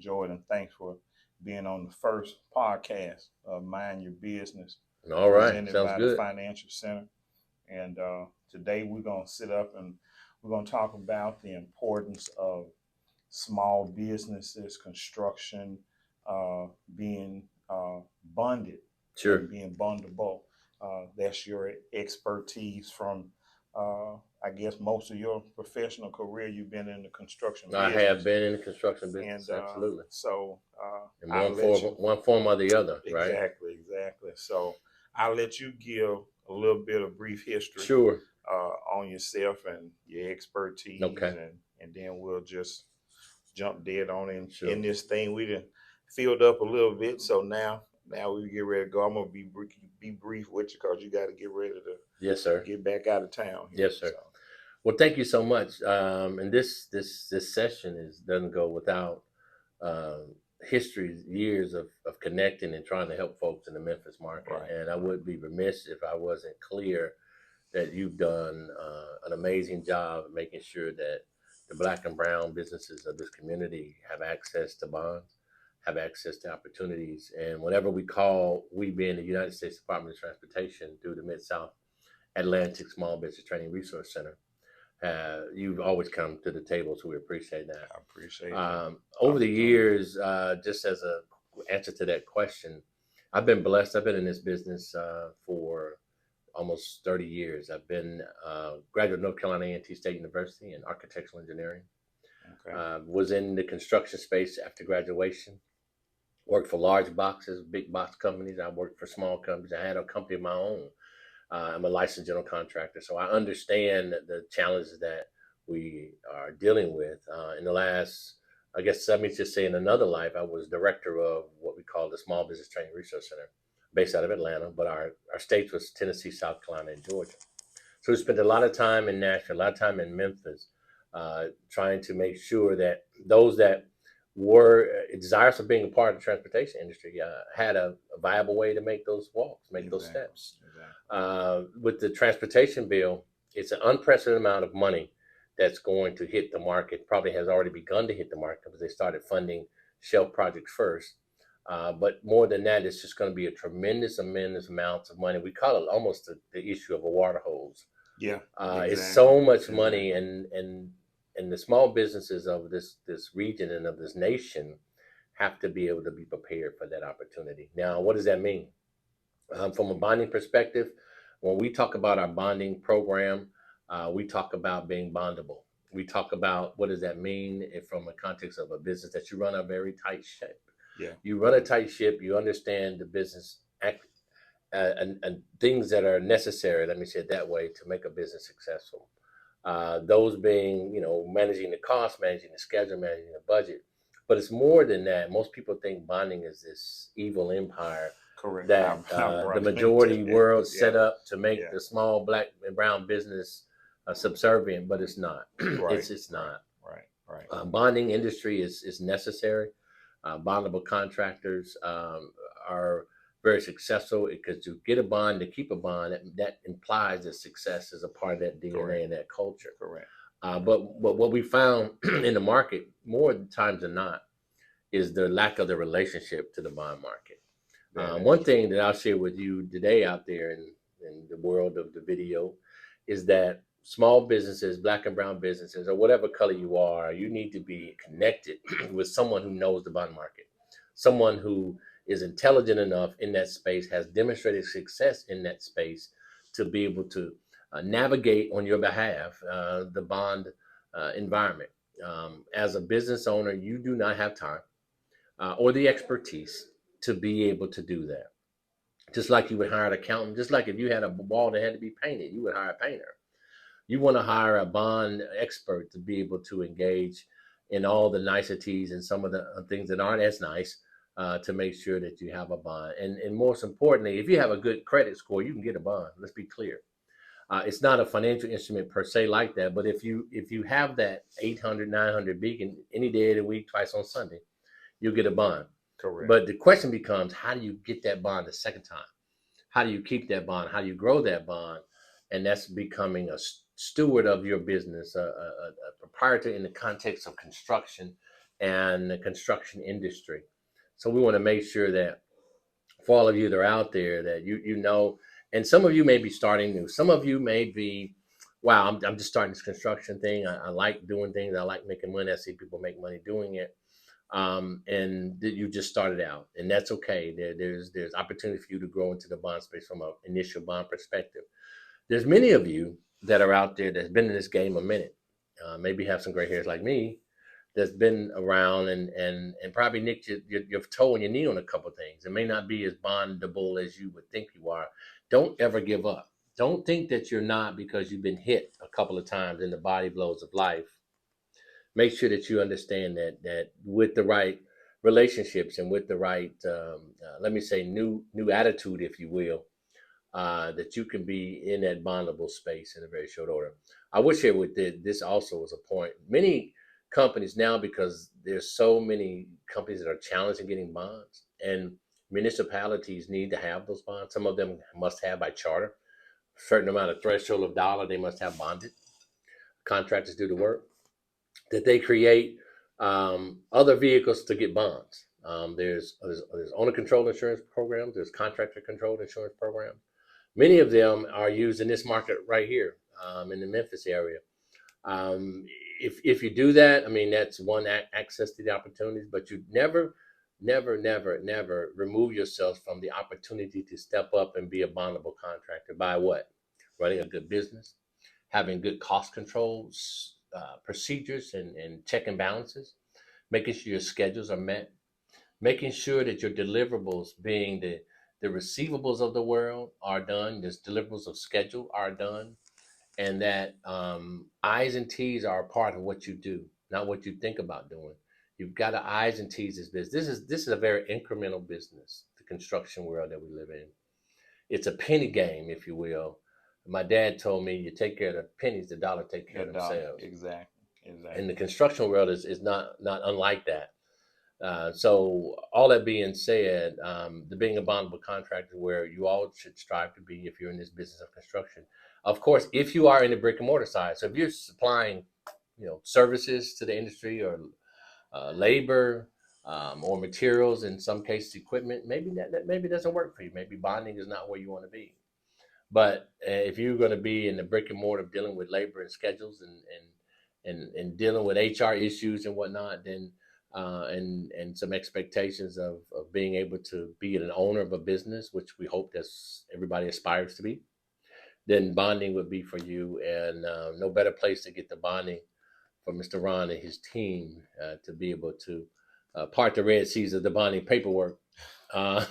enjoyed, and thanks for being on the first podcast of Mind Your Business, All right, presented sounds by the good. Financial Center. And today we're going to sit up and we're going to talk about the importance of small businesses, construction, being bonded Sure. and being bondable. That's your expertise from, I guess, most of your professional career. You've been in the construction I business. have been in the construction business, And absolutely. so In one form or the other, right? Exactly. So I'll let you give a little bit of brief history Sure. on yourself and your expertise, Okay. and then we'll just jump dead on in, Sure. in this thing. We done filled up a little bit, so now we get ready to go. I'm gonna be brief with you because you got to get ready to Yes, sir. get back out of town here. Yes, sir. Well, thank you so much. And this session doesn't go without history, years of connecting and trying to help folks in the Memphis market. Right. And I would be remiss if I wasn't clear that you've done an amazing job of making sure that the Black and brown businesses of this community have access to bonds, have access to opportunities. And whenever we being the United States Department of Transportation through the Mid-South Atlantic Small Business Training Resource Center, you've always come to the table, so we appreciate that. I appreciate that. Over the years, just as a answer to that question, I've been blessed. I've been in this business for almost 30 years. I've been graduate of North Carolina A&T State University in architectural engineering. Okay. Was in the construction space after graduation. Worked for large boxes, big box companies. I worked for small companies. I had a company of my own. I'm a licensed general contractor, so I understand the challenges that we are dealing with. In the last, I guess, let me just say, in another life, I was director of what we call the Small Business Training Research Center, based out of Atlanta, but our states was Tennessee, South Carolina, and Georgia. So we spent a lot of time in Nashville, a lot of time in Memphis, trying to make sure that those that were desirous of being a part of the transportation industry had a viable way to make those walks, make those steps. With the transportation bill, it's an unprecedented amount of money that's going to hit the market, probably has already begun to hit the market because they started funding shelf projects first. But more than that, it's just going to be a tremendous amount of money. We call it almost the issue of a water hose. Yeah. It's so much money, and the small businesses of this region and of this nation have to be able to be prepared for that opportunity. Now, what does that mean? From a bonding perspective, when we talk about our bonding program, we talk about being bondable. We talk about what does that mean from a context of a business that you run a very tight ship. Yeah. You run a tight ship, you understand the business and things that are necessary, let me say it that way, to make a business successful. Those being, managing the cost, managing the schedule, managing the budget. But it's more than that. Most people think bonding is this evil empire. Correct. That the majority world set up to make the small Black and brown business subservient, but it's not. Right. It's not. Right. Bonding industry is necessary. Bondable contractors are very successful because to get a bond, to keep a bond, that implies that success is a part of that DNA and that culture. Correct. But what we found in the market more times than not is the lack of the relationship to the bond market. One thing that I'll share with you today out there in the world of the video is that small businesses, Black and brown businesses, or whatever color you are, you need to be connected with someone who knows the bond market, someone who is intelligent enough in that space, has demonstrated success in that space to be able to navigate on your behalf the bond environment. As a business owner, you do not have time or the expertise to be able to do that. Just like you would hire an accountant, just like if you had a wall that had to be painted, you would hire a painter. You want to hire a bond expert to be able to engage in all the niceties and some of the things that aren't as nice to make sure that you have a bond. And most importantly, if you have a good credit score, you can get a bond. Let's be clear. It's not a financial instrument per se like that, but if you have that 800, 900 beacon any day of the week, twice on Sunday, you'll get a bond. Correct. But the question becomes, how do you get that bond the second time? How do you keep that bond? How do you grow that bond? And that's becoming a steward of your business, a proprietor in the context of construction, and the construction industry. So we want to make sure that for all of you that are out there, that you know, and some of you may be starting new. Some of you may be, wow, I'm just starting this construction thing. I like doing things. I like making money. I see people make money doing it. And you just started out, and that's okay. There's opportunity for you to grow into the bond space from an initial bond perspective. There's many of you that are out there that's been in this game a minute. Maybe have some gray hairs like me, that's been around and probably nicked your toe and your knee on a couple of things. It may not be as bondable as you would think you are. Don't ever give up. Don't think that you're not because you've been hit a couple of times in the body blows of life. Make sure that you understand that with the right relationships and with the right, let me say, new attitude, if you will, that you can be in that bondable space in a very short order. I wish it would. This also was a point. Many companies now, because there's so many companies that are challenged in getting bonds, and municipalities need to have those bonds. Some of them must have by charter a certain amount of threshold of dollar they must have bonded. Contractors do the work. That they create other vehicles to get bonds. There's owner controlled insurance programs. There's contractor controlled insurance programs. Many of them are used in this market right here in the Memphis area. Um, if you do that, I mean, that's one access to the opportunities, but you never remove yourself from the opportunity to step up and be a bondable contractor by what? Running a good business, having good cost controls, procedures and check and balances, making sure your schedules are met, making sure that your deliverables, being the receivables of the world, are done, the deliverables of schedule are done, and that I's and T's are a part of what you do, not what you think about doing. You've got to I's and T's this business. This is a very incremental business, the construction world that we live in. It's a penny game, if you will. My dad told me, you take care of the pennies, the dollar take care of themselves. Exactly. And the construction world is not unlike that. So all that being said, the being a bondable contractor, where you all should strive to be if you're in this business of construction. Of course, if you are in the brick and mortar side, so if you're supplying, services to the industry, or labor, or materials, in some cases equipment, maybe that maybe doesn't work for you. Maybe bonding is not where you want to be. But if you're going to be in the brick and mortar dealing with labor and schedules and dealing with HR issues and whatnot, then and some expectations of being able to be an owner of a business, which we hope that everybody aspires to be, then bonding would be for you. And no better place to get the bonding for Mr. Ron and his team to be able to part the Red Seas of the bonding paperwork. And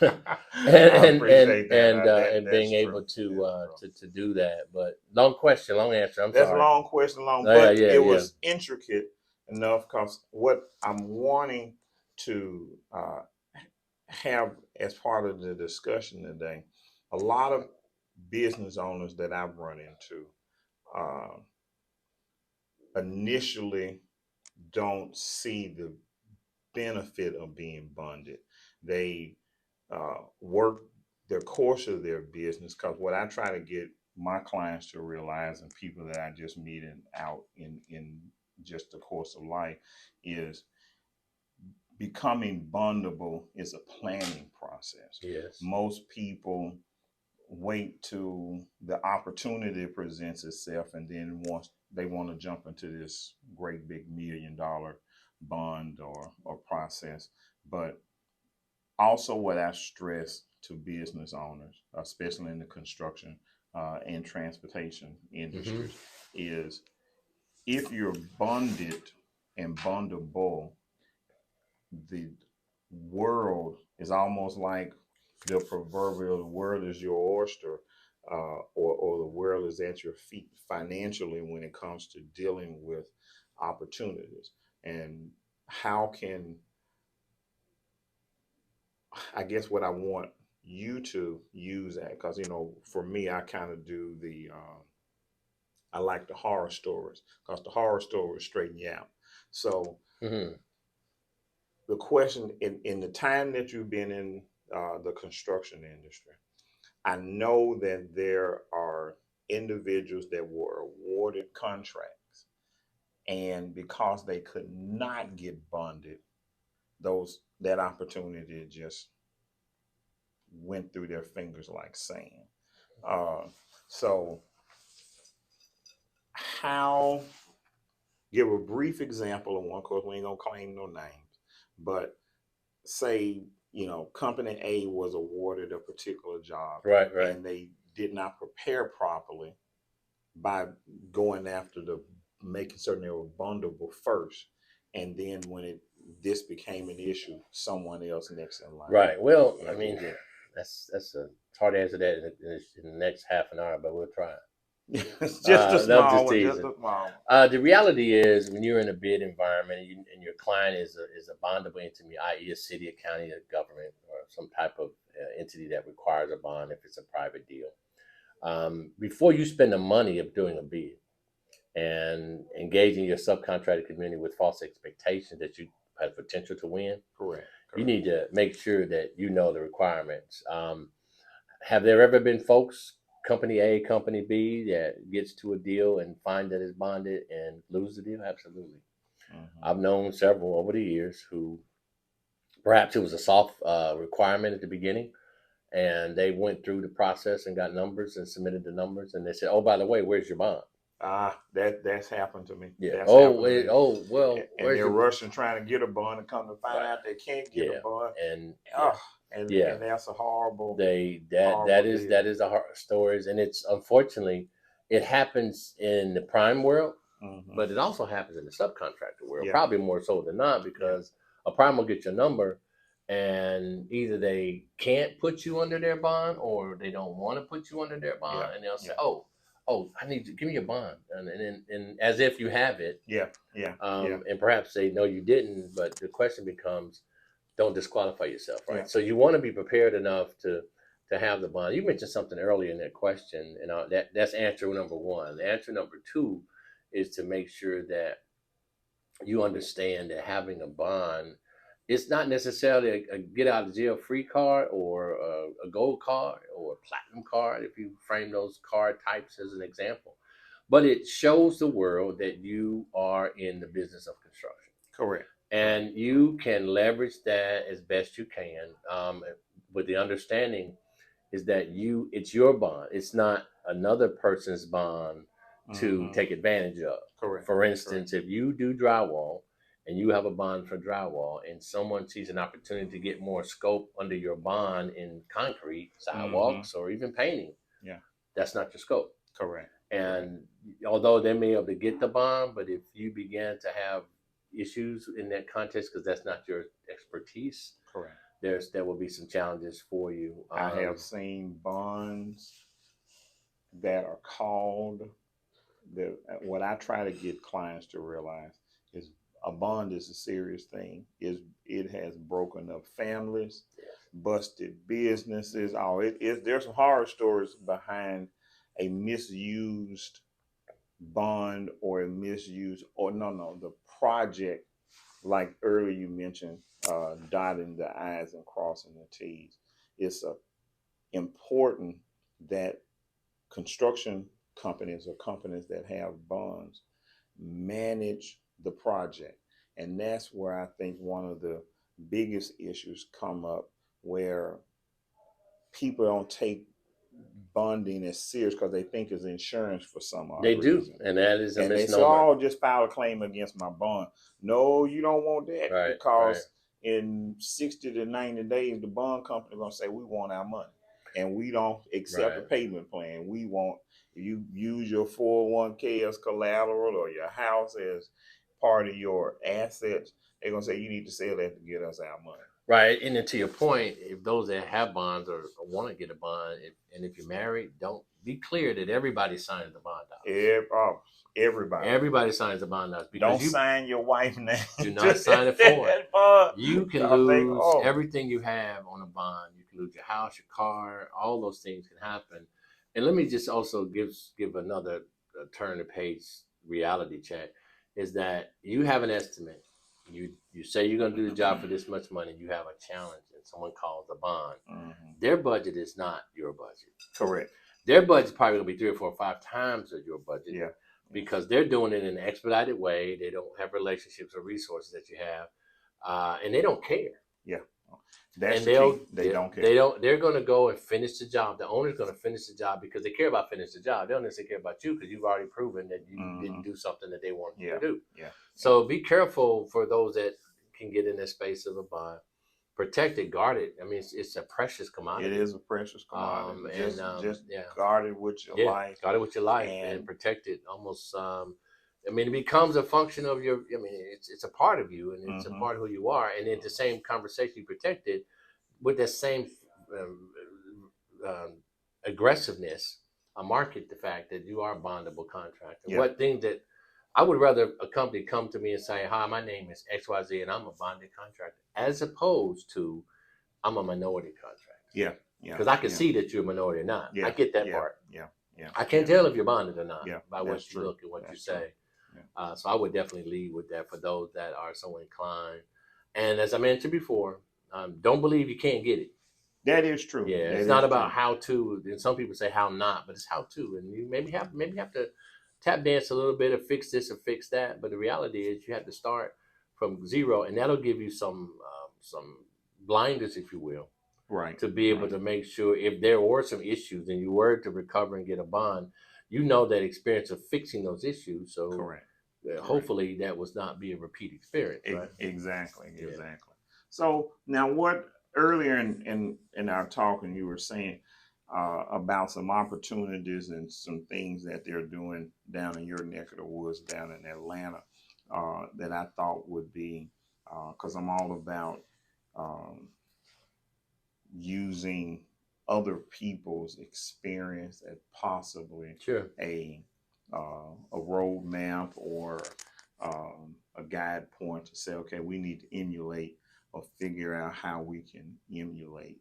being able to do that. But long question, long answer. I'm That's sorry. a long question, Yeah, but yeah, it yeah. was intricate enough, because what I'm wanting to have as part of the discussion today, a lot of business owners that I've run into initially don't see the benefit of being bonded. They work the course of their business, because what I try to get my clients to realize, and people that I just meet out in just the course of life, is becoming bondable is a planning process. Yes. Most people wait till the opportunity presents itself, and then once they want to jump into this great big $1 million bond or process. But also, what I stress to business owners, especially in the construction and transportation industries, is if you're bonded and bondable, the world is almost like the proverbial world is your oyster, or the world is at your feet financially when it comes to dealing with opportunities. And how can, I guess what I want you to use that, because for me, I kind of do I like the horror stories, because the horror stories straighten you out. So the question, in the time that you've been in the construction industry, I know that there are individuals that were awarded contracts And because they could not get bonded, that opportunity just went through their fingers like sand. So how give a brief example of one, course we ain't gonna claim no names, but say, company A was awarded a particular job, Right. and they did not prepare properly by going after making certain they were bondable first, and then when this became an issue, someone else next in line. Right. Well, I mean, that's it's hard to answer that in the next half an hour, but we'll try. It's just a No, I'm small just one, just teasing. a small one. The reality is, when you're in a bid environment and your client is a bondable entity, i.e., a city, a county, a government, or some type of entity that requires a bond if it's a private deal, before you spend the money of doing a bid and engaging your subcontractor community with false expectations that you have potential to win, Correct. you need to make sure that you know the requirements. Have there ever been folks, company A, company B, that gets to a deal and find that it's bonded and lose the deal? Absolutely. I've known several over the years who perhaps it was a soft requirement at the beginning, and they went through the process and got numbers and submitted the numbers, and they said, "Oh, by the way, where's your bond?" That's happened to me. Yeah. That's happened to me. Well, and they're rushing trying to get a bond, and come to find out they can't get a bond. And and that's a horrible. That is the hard stories, and it's unfortunately it happens in the prime world, but it also happens in the subcontractor world, probably more so than not, because a prime will get your number, and either they can't put you under their bond, or they don't want to put you under their bond, and they'll say, "Oh, I need to give me a bond," and as if you have it. And perhaps they know you didn't, but the question becomes, don't disqualify yourself, right? So you want to be prepared enough to have the bond. You mentioned something earlier in that question, and that's answer number one. Answer number two is to make sure that you understand that having a bond, it's not necessarily a get out of jail free card, or a gold card, or a platinum card, if you frame those card types as an example. But it shows the world that you are in the business of construction. Correct. And you can leverage that as best you can, with the understanding is that it's your bond. It's not another person's bond to take advantage of. Correct. For instance, if you do drywall and you have a bond for drywall, and someone sees an opportunity to get more scope under your bond in concrete, sidewalks, or even painting, that's not your scope. Correct. And although they may be able to get the bond, but if you begin to have issues in that context, because that's not your expertise, correct, there will be some challenges for you. I have seen bonds that are called what I try to get clients to realize is a bond is a serious thing. It has broken up families, busted businesses. There's some horror stories behind a misused bond, or the project, like earlier you mentioned, dotting the I's and crossing the T's. It's important that construction companies, or companies that have bonds, manage the project. And that's where I think one of the biggest issues come up, where people don't take bonding as serious because they think it's insurance for some odd reason. They do, and that is a misnomer. They say, "Oh, just file a claim against my bond." No, you don't want that, because in 60 to 90 days, the bond company is going to say, "We want our money, and we don't accept a payment plan. We want you use your 401k as collateral, or your house as part of your assets." They're going to say, "You need to sell that to get us our money." Right. And then to your point, if those that have bonds or want to get a bond, if you're married, don't be clear that everybody signs the bond docs. Everybody signs the bond docs. Don't sign your wife's name. Do not sign it for it. You can lose everything you have on a bond. You can lose your house, your car, all those things can happen. And let me just also give another turn the page reality check, is that you have an estimate. You say you're going to do the job for this much money. You have a challenge, and someone calls a bond. Their budget is not your budget. Correct. Their budget is probably going to be 3 or 4 or 5 times of your budget. because they're doing it in an expedited way. They don't have relationships or resources that you have, and they don't care. Yeah, that's And the key. They don't care. They don't. They're going to go and finish the job. The owner's going to finish the job because they care about finishing the job. They don't necessarily care about you because you've already proven that you didn't do something that they want you to do. Yeah. So be careful for those that can get in that space of a bond. Protect it, guard it. I mean, it's a precious commodity. It is a precious commodity. Just guard it with your life. Guard it with your life and protect it. Almost. I mean, it becomes a function of your. I mean, it's a part of you, and it's a part of who you are. And in the same conversation, you protect it with that same aggressiveness. Market the fact that you are a bondable contractor. What things that I would rather a company come to me and say, "Hi, my name is XYZ, and I'm a bonded contractor," as opposed to I'm a minority contractor. Yeah. Because I can see that you're a minority or not. I get that part. Yeah. I can't tell if you're bonded or not by what you look and what you say. So I would definitely lead with that for those that are so inclined. And as I mentioned before, don't believe you can't get it. That is true. Yeah, it's not about how to. And some people say how not, but it's how to. And you maybe have to tap dance a little bit or fix this or fix that. But the reality is you have to start from zero, and that'll give you some blinders, if you will, to be able to make sure if there were some issues and you were to recover and get a bond, you know that experience of fixing those issues. So hopefully that was not be a repeat experience. Right? Exactly. So now what earlier in our talk, and you were saying about some opportunities and some things that they're doing down in your neck of the woods down in Atlanta that I thought would be, because I'm all about using other people's experience as possibly a roadmap or a guide point to say, okay, we need to emulate or figure out how we can emulate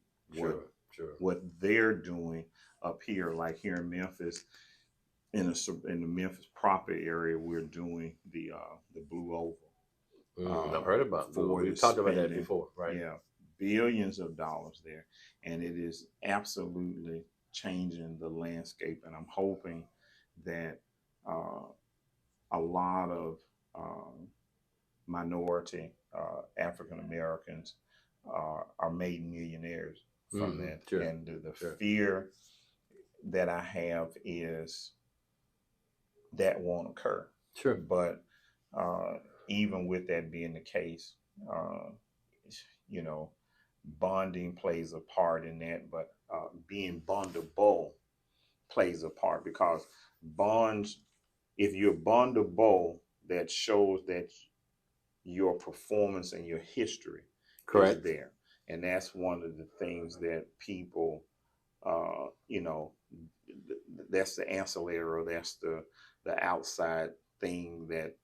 what they're doing up here, like here in Memphis, in the Memphis proper area, we're doing the Blue Oval. I've heard about Blue. We've talked about that before, right? Yeah, billions of dollars there, and it is absolutely changing the landscape. And I'm hoping that a lot of minority African Americans are made millionaires from that. And the fear that I have is that won't occur. But even with that being the case, you know, bonding plays a part in that, but being bondable plays a part, because bonds, if you're bondable, that shows that your performance and your history is there. And that's one of the things that people, you know, that's the ancillary, or that's the outside thing that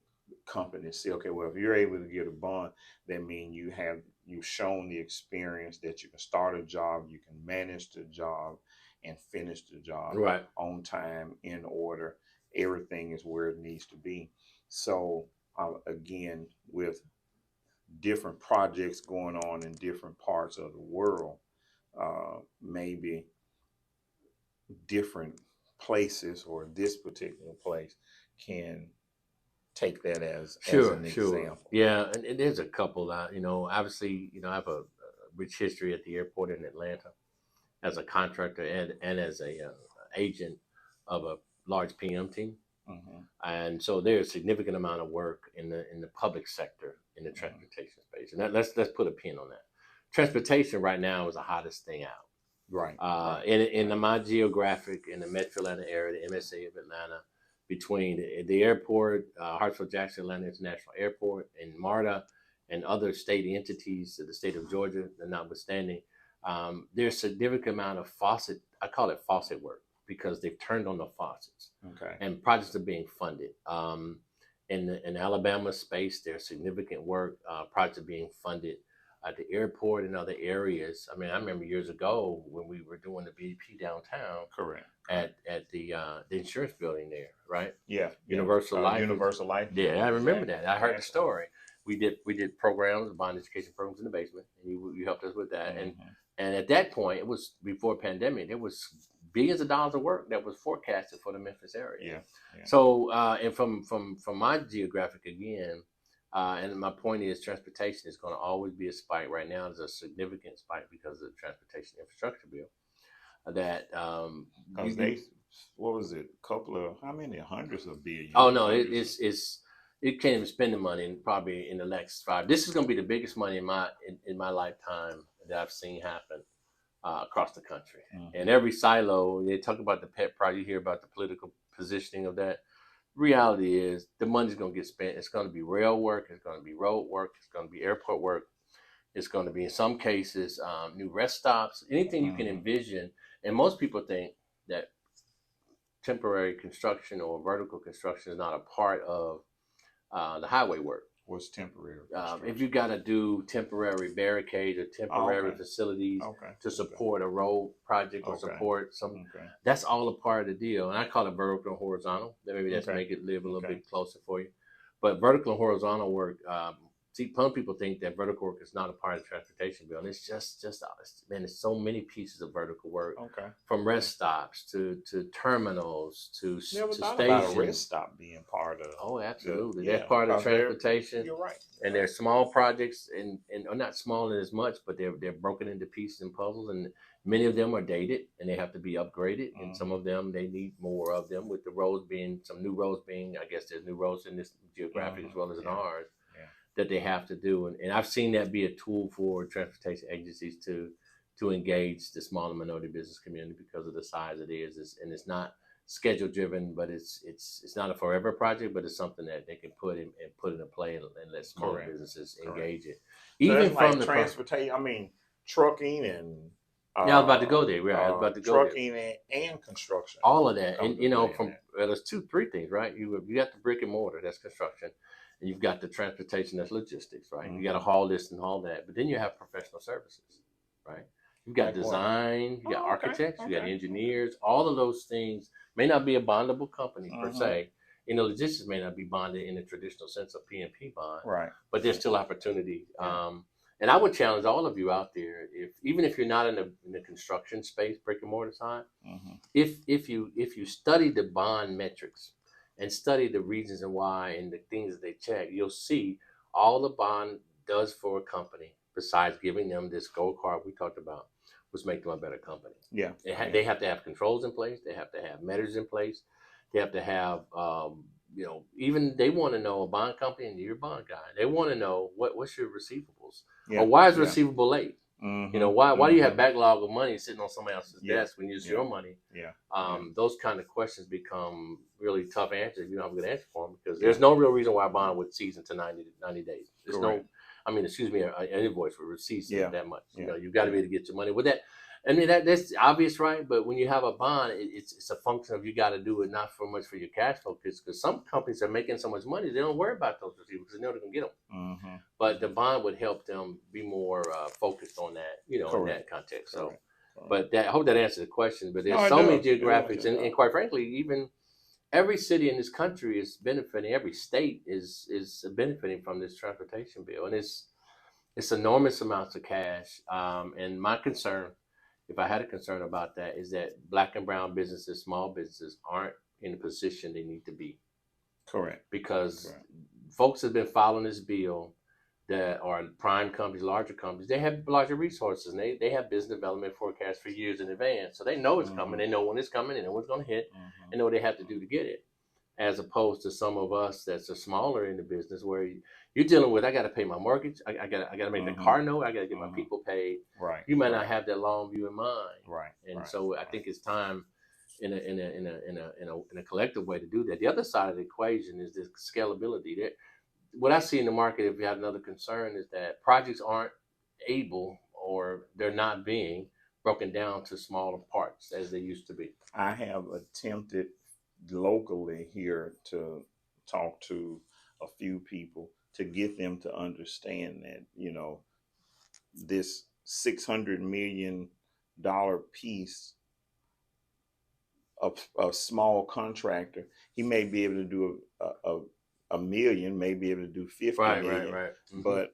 companies say, okay, well, if you're able to get a bond, that means you've shown the experience that you can start a job, you can manage the job and finish the job on time, in order. Everything is where it needs to be. So again, with different projects going on in different parts of the world, maybe different places or this particular place can take that as an example. Yeah, and there's a couple that, you know, obviously, you know, I have a rich history at the airport in Atlanta as a contractor and as a agent of a large PM team. And so there's a significant amount of work in the public sector in the transportation space. And let's put a pin on that. Transportation right now is the hottest thing out. In my geographic, in the Metro Atlanta area, the MSA of Atlanta, between the airport, Hartsfield-Jackson Atlanta International Airport, and MARTA, and other state entities of the state of Georgia, notwithstanding, there's a significant amount of I call it faucet work, because they've turned on the faucets. And projects are being funded. In Alabama space, there's significant work. Projects are being funded at the airport and other areas. I mean, I remember years ago when we were doing the BP downtown. At the insurance building there, right? Universal Life. Universal Life. Yeah, I remember that. I heard the story. We did programs, bond education programs in the basement, and you helped us with that. And at that point, it was before pandemic. There was billions of dollars of work that was forecasted for the Memphis area. Yeah. So, and from my geographic again, and my point is, transportation is going to always be a spike. Right now, there's a significant spike because of the transportation infrastructure bill. That because they, what was it, a couple of, how many hundreds of billions? Oh no, it can't even spend the money in, probably in the next 5. This is going to be the biggest money in my lifetime that I've seen happen across the country. And every silo, they talk about the pet project, you hear about the political positioning of that. Reality is the money's going to get spent. It's going to be rail work, it's going to be road work, it's going to be airport work, it's going to be in some cases new rest stops, anything you can envision. And most people think that temporary construction or vertical construction is not a part of the highway work. What's temporary? If you got to do temporary barricades or temporary facilities to support a road project or support some, that's all a part of the deal. And I call it vertical and horizontal. Maybe that's make it live a little bit closer for you. But vertical and horizontal work, some people think that vertical work is not a part of the transportation bill. And it's just man, there's so many pieces of vertical work. From rest stops to terminals to stations. About a rest stop being part of. Oh, absolutely. That's part of transportation. You're right. And they're small projects and are not small in as much, but they're broken into pieces and puzzles, and many of them are dated and they have to be upgraded. And some of them, they need more of them, with the roads being, some new roads being, I guess there's new roads in this geographic as well as in ours. That they have to do. And I've seen that be a tool for transportation agencies to engage the small and minority business community because of the size it is. And it's not schedule driven, but it's not a forever project, but it's something that they can put in play and let small businesses engage it. Even so from the transportation, I mean, trucking and I was about to go there. Right, I was about to go trucking and construction. All of that, and there's 2-3 things, right? You got the brick and mortar, that's construction. And you've got the transportation, that's logistics, right? You got to haul this and haul that. But then you have professional services, right? You've got design, you got architects, you got engineers. All of those things may not be a bondable company per se. Logistics may not be bonded in the traditional sense of PNP bond, right? But there's still opportunity. And I would challenge all of you out there, even if you're not in the construction space, brick and mortar side, if you study the bond metrics and study the reasons and why and the things that they check, you'll see all the bond does for a company, besides giving them this gold card we talked about, was make them a better company. They have to have controls in place. They have to have measures in place. They have to have, even they want to know, a bond company, and you're a bond guy, they want to know what's your receivables, or why is receivable late? Why do you have backlog of money sitting on somebody else's desk when it's your money? Those kind of questions become really tough answers if you don't have a good answer for them, because there's no real reason why a bond would cease into 90 days. There's an invoice for receipts that much. You've got to be able to get your money with that. I mean, that's obvious, right? But when you have a bond, it's a function of, you got to do it not so much for your cash flow, because some companies are making so much money, they don't worry about those receivables because they know they're going to get them. But the bond would help them be more focused on that, in that context. So, but I hope that answers the question. But there's so many geographics, and quite frankly, even every city in this country is benefiting. Every state is benefiting from this transportation bill, and it's enormous amounts of cash. And my concern, if I had a concern about that, is that Black and brown businesses, small businesses, aren't in the position they need to be. Because folks have been following this bill that are prime companies, larger companies. They have larger resources, and they have business development forecasts for years in advance. So they know it's coming. They know when it's coming, and know when it's going to hit, and know what they have to do to get it. As opposed to some of us that's a smaller in the business, where you're dealing with, I got to pay my mortgage, I got to make the car note, I got to get my people paid. You might not have that long view in mind. So I think it's time in a collective way to do that. The other side of the equation is this scalability. That what I see in the market, if you have another concern, is that projects aren't able, or they're not being broken down to smaller parts as they used to be. I have attempted locally here to talk to a few people to get them to understand that, this $600 million piece of a small contractor, he may be able to do a million, may be able to do 50 million, but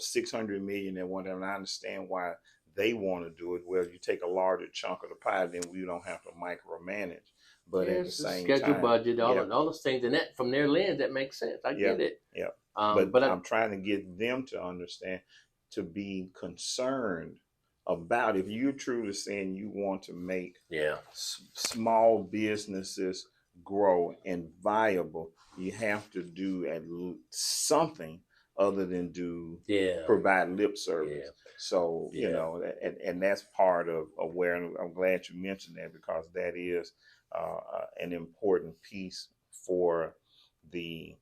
600 million at one time. And I understand why they want to do it. Well, you take a larger chunk of the pie, then we don't have to micromanage. But at the same schedule, time, budget, all those things, and that from their lens, that makes sense. I get it. Yeah. But I'm trying to get them to understand, to be concerned about, if you're truly saying you want to make small businesses grow and viable, you have to do something other than provide lip service. So you know, and that's part of where I'm glad you mentioned that, because that is an important piece for the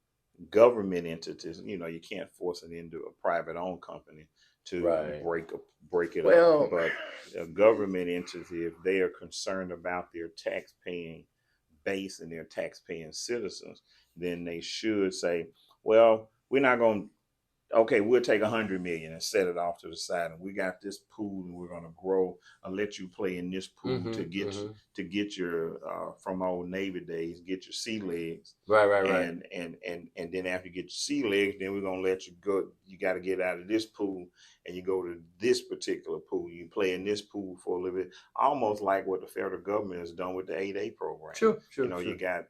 government entities. You know, you can't force it into a private owned company to break it up. But a government entity, if they are concerned about their tax paying base and their tax paying citizens, then they should say, well, we're not going to, okay, we'll take 100 million and set it off to the side, and we got this pool, and we're going to grow and let you play in this pool to get your from old Navy days, get your sea legs. And then after you get your sea legs, then we're going to let you go. You got to get out of this pool and you go to this particular pool. You play in this pool for a little bit, almost like what the federal government has done with the 8A program. You got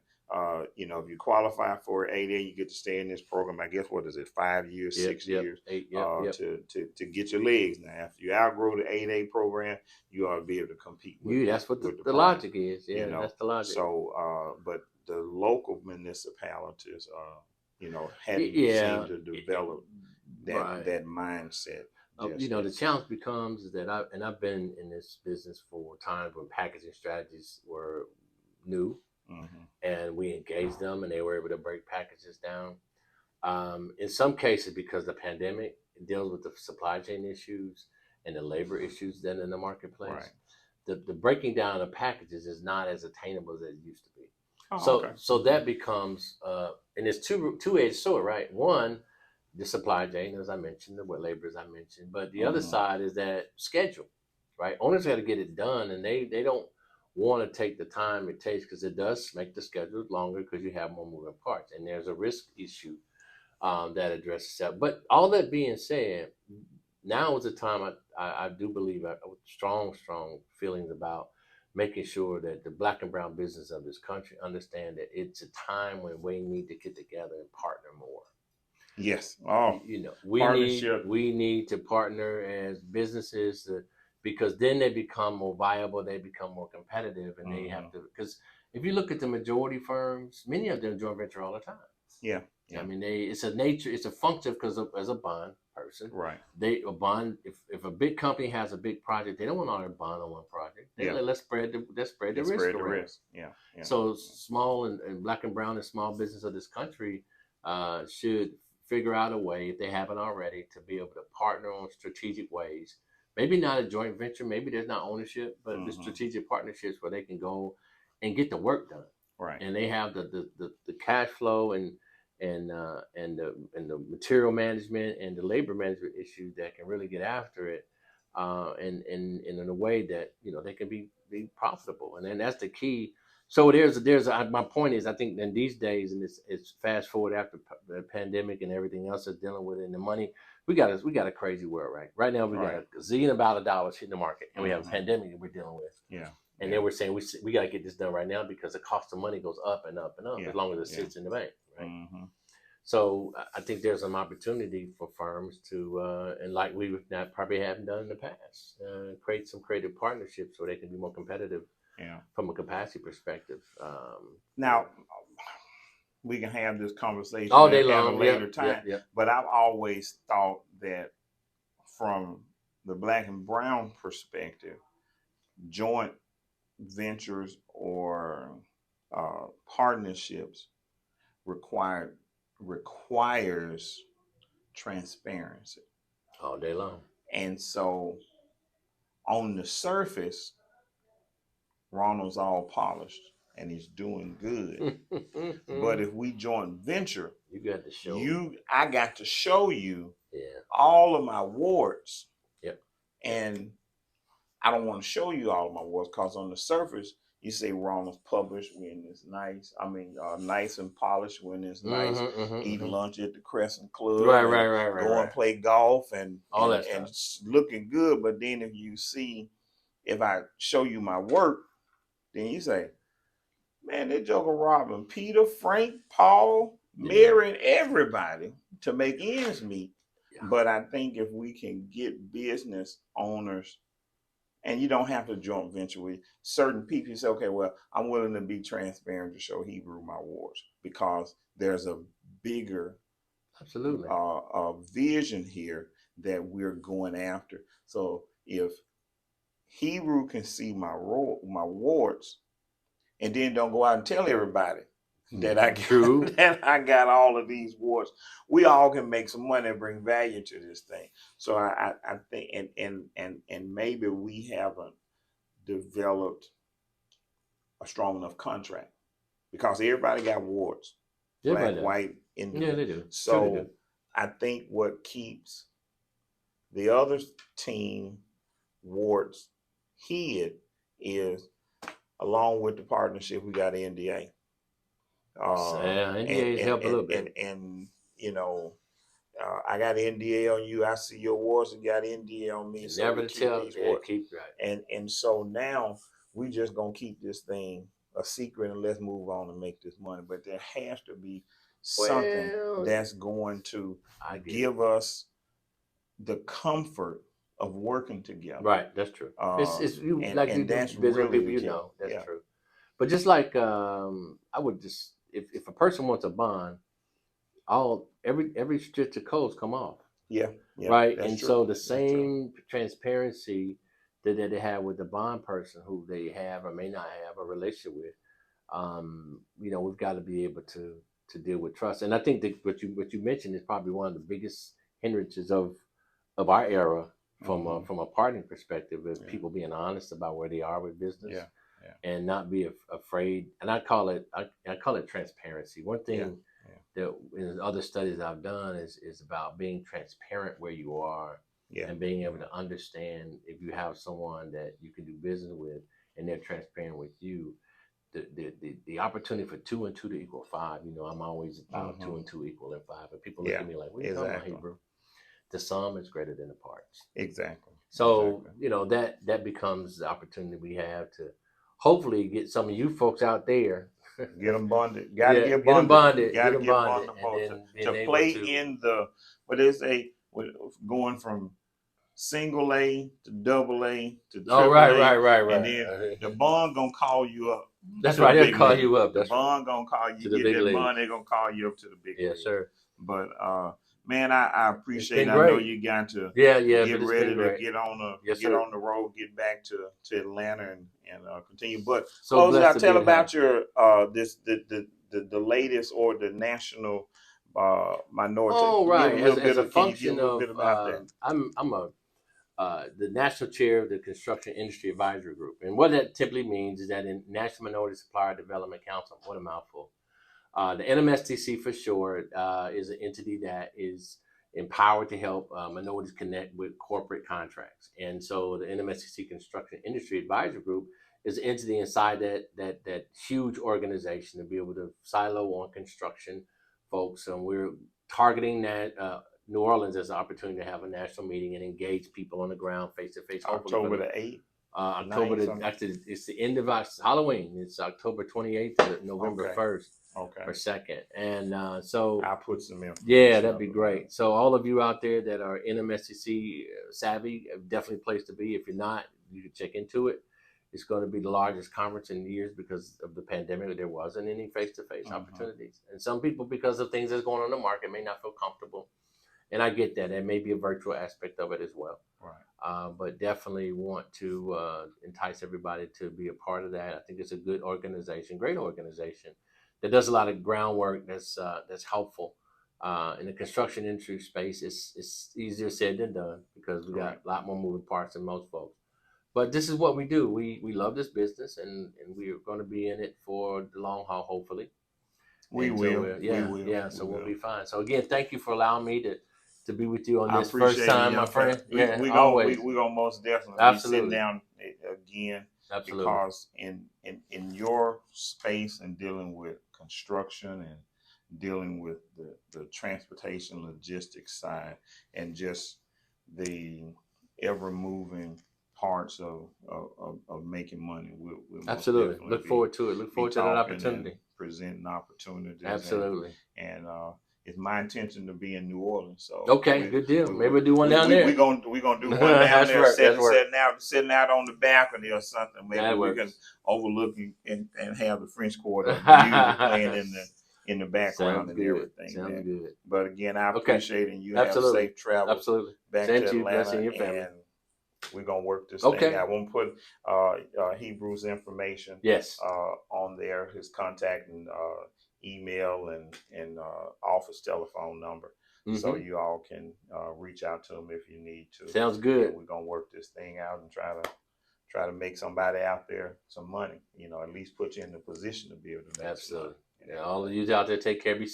you know, if you qualify for 8A, you get to stay in this program. I guess, what is it, 5 years, 6 years, to get your legs. Now, if you outgrow the 8A program, you ought to be able to compete with. That's what the logic is. You know? That's the logic. So, but the local municipalities, you know, hadn't seemed to develop that mindset. You know, the challenge becomes that I've been in this business for times when packaging strategies were new. And we engaged them, and they were able to break packages down. In some cases, because the pandemic deals with the supply chain issues and the labor issues then in the marketplace, the breaking down of packages is not as attainable as it used to be. So that becomes, and it's two-edged sword, right? One, the supply chain, as I mentioned, the labor, as I mentioned, but the other side is that schedule, right? Owners got to get it done, and they don't want to take the time it takes, because it does make the schedule longer because you have more moving parts, and there's a risk issue that addresses that. But all that being said, now is the time I do believe with strong feelings about making sure that the Black and brown business of this country understand that it's a time when we need to get together and partner more. Yes. You know, we need to partner as businesses because then they become more viable, they become more competitive, and they have to, because if you look at the majority firms, many of them joint venture all the time. I mean, it's a function, because as a bond person, a bond, if a big company has a big project, they don't want all their bond on one project. Let's spread the risk. So small and Black and brown and small business of this country should figure out a way, if they haven't already, to be able to partner on strategic ways. Maybe not a joint venture, maybe there's not ownership, but the strategic partnerships where they can go and get the work done. And they have the cash flow and the material management and the labor management issues that can really get after it, and in a way that, you know, they can be profitable. And then that's the key. So my point is, I think in these days, and it's fast forward after the pandemic and everything else that's dealing with it, and the money, we got a crazy world right now. We got a gazillion about $1 hitting the market, and we have a pandemic that we're dealing with. And then we're saying we got to get this done right now, because the cost of money goes up and up and up as long as it sits in the bank, right? So I think there's some opportunity for firms to, and like we probably haven't done in the past, create some creative partnerships so they can be more competitive from a capacity perspective. Now, we can have this conversation all day long at a later time, but I've always thought that from the Black and brown perspective, joint ventures or partnerships requires transparency all day long. And so on the surface, Ronald's all polished and he's doing good. But if we joint venture, you got to show I got to show you all of my warts. And I don't want to show you all of my warts, because on the surface, You say Ronald's published when it's nice. I mean, nice and polished when it's nice. Eat lunch at the Crescent Club. Right. Go and play golf and all that and stuff. looking good. But then if I show you my work, then you say, man, that joker robbing Peter, Frank, Paul, Mary, and everybody to make ends meet. Yeah. But I think if we can get business owners, and you don't have to joint venture with certain people, you say, okay, well, I'm willing to be transparent to show Hebrew my wars because there's a bigger absolutely vision here that we're going after. So if Hebrew can see my warts, and then don't go out and tell everybody that I got all of these warts, we all can make some money and bring value to this thing. So I think and maybe we haven't developed a strong enough contract because everybody got warts, black, white, Indian. Yeah, they do. So they do. I think what keeps the other team warts hid is, along with the partnership, we got NDA. NDA help a little bit. And you know, I got NDA on you. I see your wars. You got NDA on me. So never tell. Keep right. And so now we just gonna keep this thing a secret and let's move on and make this money. But there has to be something that's going to give us the comfort of working together. Right, that's true. It's you, and, like and you that's business really people, you know, that's true. But just like I would just, if a person wants a bond, every stitch of codes come off. Yeah. Right, and true. So the same transparency that they have with the bond person who they have or may not have a relationship with, you know, we've got to be able to deal with trust. And I think that what you mentioned is probably one of the biggest hindrances of our era. From a partnering perspective, is people being honest about where they are with business, and not be afraid. And I call it transparency. One thing that in other studies I've done is about being transparent where you are, and being able to understand if you have someone that you can do business with, and they're transparent with you. The opportunity for 2 and 2 to equal 5. You know, I'm always about 2 and 2 equaling 5, and people look at me like, "What are you talking about, Hebrew?" The sum is greater than the parts. Exactly. So, you know, that becomes the opportunity we have to hopefully get some of you folks out there. Get them bonded. Got to get them bonded. Got to get get bonded. To play in the, what they say, going from single A to double A to triple A. Right. And then the bond going to call you up. That's right. They'll call you up. The bond going to call you. To get that bond, they're going to call you up to the big league. Yes, sir. But, man, I appreciate it. I know you got to get ready to get on the road, get back to Atlanta and continue. But close out, tell about your the latest or the national minority. Oh, right. As a function of I'm the national chair of the Construction Industry Advisory Group, and what that typically means is that in National Minority Supplier Development Council, what a mouthful. The NMSTC for short is an entity that is empowered to help minorities connect with corporate contracts. And so the NMSTC Construction Industry Advisory Group is an entity inside that huge organization to be able to silo on construction folks. And we're targeting that New Orleans as an opportunity to have a national meeting and engage people on the ground face to face. October the 8th. Actually, it's the end of Halloween. It's October 28th to November 1st. Okay. Or 2nd. And so I'll put some in. Yeah, that'd be great. So all of you out there that are NMSTC savvy, definitely a place to be. If you're not, you can check into it. It's going to be the largest conference in years because of the pandemic. There wasn't any face-to-face opportunities. And some people, because of things that's going on in the market, may not feel comfortable. And I get that. There may be a virtual aspect of it as well. Right. But definitely want to entice everybody to be a part of that. I think it's a good organization, great organization. That does a lot of groundwork that's helpful in the construction industry space. It's easier said than done because we got a lot more moving parts than most folks. But this is what we do. We love this business, and we're going to be in it for the long haul, hopefully. We will. So we'll be fine. So again, thank you for allowing me to be with you on this first time, my friend. We're going to most definitely be sitting down again. Absolutely. Because in your space and dealing with construction and dealing with the transportation logistics side and just the ever moving parts of making money, we'll most Absolutely. definitely Look forward to it. Look be forward to that talking opportunity. and presenting opportunities. Absolutely. And it's my intention to be in New Orleans. So Okay, good deal. Maybe we'll do one down there. We're gonna do one down That's there, right, that's sitting out on the balcony or something. Maybe That we works. can overlook and have the French Quarter of the music playing in the background. Sounds and good. everything. Sounds man. good. But again, I Okay. appreciate it, and you Absolutely. have safe travels Absolutely. back Same to to you. Atlanta. Blessing your family. And we're gonna work this Okay. thing out. I won't put Hebrew's information Yes. on there, his contact and email and office telephone number. So you all can reach out to him if you need to. Sounds good. And we're gonna work this thing out and try to make somebody out there some money. You know, at least put you in the position to be able to make Absolutely. some money. Yeah, all of you out there, take care. Be safe.